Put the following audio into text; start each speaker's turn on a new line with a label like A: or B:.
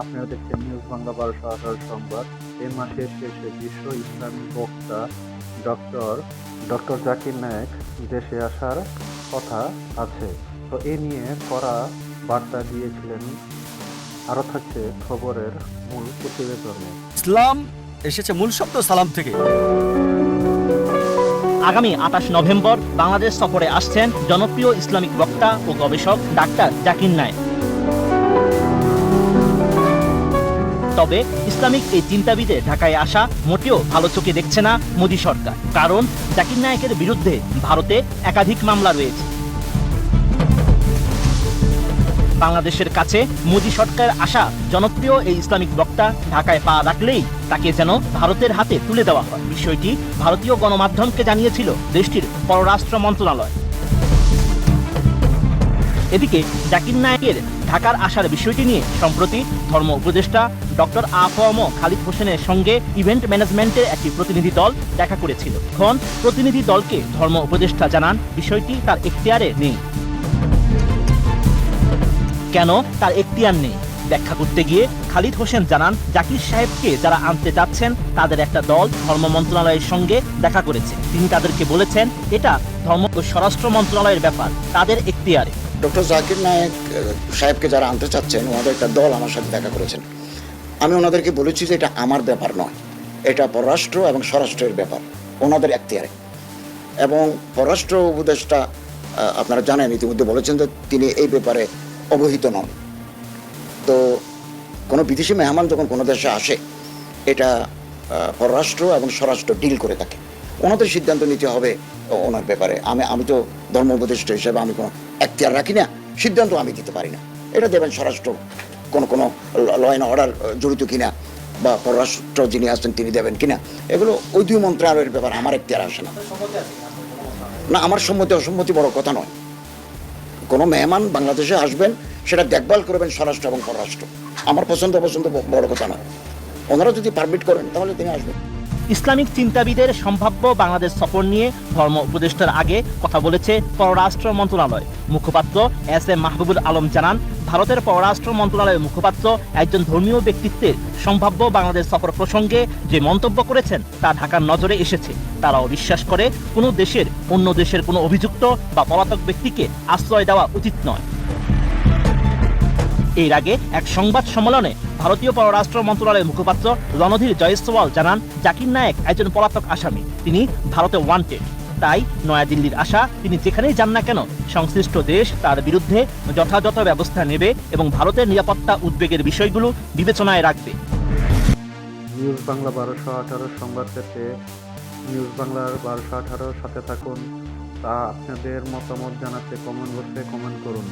A: আপনারা দেখছেন নিউজ বাংলা ১২১৮ সংবাদ। এ মাসের শেষে বিশ্ব ইসলামী বক্তা ডক্টর ডক্টর জাকির নায়েক দেশে আসার কথা আছে। তো এ নিয়ে কড়া বার্তা দিয়েছিলেন। আরও থাকছে খবরের মূল প্রতিবেদনে।
B: ইসলাম এসেছে মূল শব্দ সালাম থেকে।
C: আগামী ২৮ নভেম্বর বাংলাদেশ সফরে আসছেন জনপ্রিয় ইসলামিক বক্তা ও গবেষক ডাক্তার জাকির নায়েক। তবে ইসলামিক এই চিন্তাবিদের ঢাকায় আসা মোটেও ভালো চোখে দেখছে না মোদী সরকার। কারণ জাকির নায়েকের বিরুদ্ধে ভারতে একাধিক মামলা রয়েছে। বাংলাদেশের কাছে মোদী সরকার আসা জনপ্রিয় এই ইসলামিক বক্তা ঢাকায় পা রাখলেই তাকে যেন ভারতের হাতে তুলে দেওয়া হয়। বিষয়টি ভারতীয় গণমাধ্যমকে জানিয়েছিল দেশটির পররাষ্ট্র মন্ত্রণালয়। এদিকে জাকির নায়েকের ঢাকার আসার বিষয়টি নিয়ে সম্প্রতি ধর্ম উপদেষ্টা ডক্টর আ.ক.ম খালিদ হোসেনের সঙ্গে ইভেন্ট ম্যানেজমেন্টের একটি প্রতিনিধি দল দেখা করেছিল। এখন প্রতিনিধি দলকে ধর্ম উপদেষ্টা জানান বিষয়টি তার এখতিয়ারে নেই। কেন তার এখতিয়ার নেই ব্যাখ্যা করতে গিয়ে খালিদ হোসেন জানান, জাকির সাহেবকে যারা আনতে চাচ্ছেন তাদের একটা দল ধর্ম মন্ত্রণালয়ের সঙ্গে দেখা করেছে। তিনি তাদেরকে বলেছেন এটা ধর্ম ও স্বরাষ্ট্র মন্ত্রণালয়ের ব্যাপার, তাদের এখতিয়ারে।
D: ডক্টর জাকির নায়েক সাহেবকে যারা আনতে চাচ্ছেন ওনাদের একটা দল আমার সাথে দেখা করেছেন। আমি ওনাদেরকে বলেছি যে এটা আমার ব্যাপার নয়, এটা পররাষ্ট্র এবং স্বরাষ্ট্রের ব্যাপার, ওনাদের এখতিয়ারে। এবং পররাষ্ট্র উপদেষ্টা আপনারা জানেন ইতিমধ্যে বলেছেন যে তিনি এই ব্যাপারে অবহিত নন। তো কোনো বিদেশি মেহমান যখন কোনো দেশে আসে এটা পররাষ্ট্র এবং স্বরাষ্ট্র ডিল করে থাকে, ওনাদের সিদ্ধান্ত নিতে হবে ওনার ব্যাপারে। আমি তো ধর্ম উপদেষ্টা হিসেবে আমি কোনো এখতিয়ার রাখি না, সিদ্ধান্ত আমি দিতে পারি না। এটা দেবেন স্বরাষ্ট্র, কোনো ল অ্যান্ড অর্ডার জড়িত কিনা বা পররাষ্ট্র যিনি আসছেন তিনি দেবেন কিনা, এগুলো ওই দুই মন্ত্রণালয়ের ব্যাপার, আমার এখতিয়ার আসে না। না, আমার সম্মতি অসম্মতি বড় কথা নয়। কোনো মেহমান বাংলাদেশে আসবেন সেটা দেখভাল করবেন স্বরাষ্ট্র এবং পররাষ্ট্র, আমার পছন্দ বড় কথা নয়। ওনারা যদি পারমিট করেন তাহলে তিনি আসবেন।
C: ইসলামিক চিন্তাবিদের সম্ভাব্য বাংলাদেশ সফর নিয়ে ধর্ম উপদেষ্টার আগে কথা বলেছে পররাষ্ট্র মন্ত্রণালয়। মুখপাত্র এস.এম. মাহবুবুল আলম জানান, ভারতের পররাষ্ট্র মন্ত্রণালয়ের মুখপাত্র একজন ধর্মীয় ব্যক্তিত্বের সম্ভাব্য বাংলাদেশ সফর প্রসঙ্গে যে মন্তব্য করেছেন তা ঢাকার নজরে এসেছে। তারাও বিশ্বাস করে কোনো দেশের অন্য দেশের কোনো অভিযুক্ত বা পলাতক ব্যক্তিকে আশ্রয় দেওয়া উচিত নয়। এর আগে এক সংবাদ সম্মেলনে ভারতীয় পররাষ্ট্র মন্ত্রণালয়ের মুখপাত্র রণধীর জয়সওয়াল জানান, জাকির নায়েক একজন পলাতক আসামি, তিনি ভারতে ওয়ান্টেড। তাই নয়াদিল্লির আশা তিনি যেখানেই যান না কেন সংশ্লিষ্ট দেশ তার বিরুদ্ধে যথাযথ ব্যবস্থা নেবে এবং ভারতের নিরাপত্তা উদ্বেগের বিষয়গুলো বিবেচনায় রাখবে।
A: নিউজ বাংলা ১২১৮ সংবাদ পেতে নিউজ বাংলার ১২১৮ সাথে থাকুন। তা আপনাদের মতামত জানাতে কমেন্ট বক্সে কমেন্ট করুন।